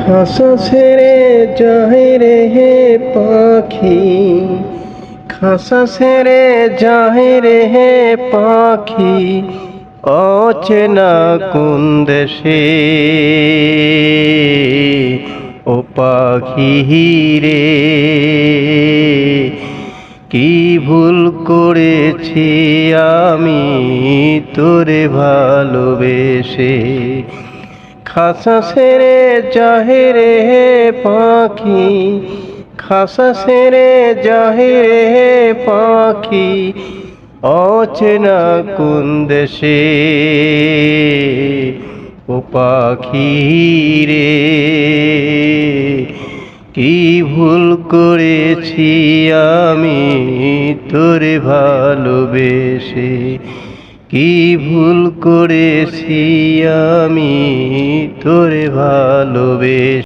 খাসা ছেড়ে যায় রে হে পাখি, খাসা ছেড়ে যায় রে হে পাখি, অচেনা কোন দেশে। ও পাখি রে, কি ভুল করেছি আমি তোরে ভালোবেসে। খাসা ছেড়ে যায় রে পাখি, খাসা ছেড়ে যায় রে পাখি, অচেনা কোন দেশে। ও পাখি রে, কি ভুল করেছি আমি তোরে ভালোবেসে। কি ভুল করেছি আমি তোরে ভালোবেসে।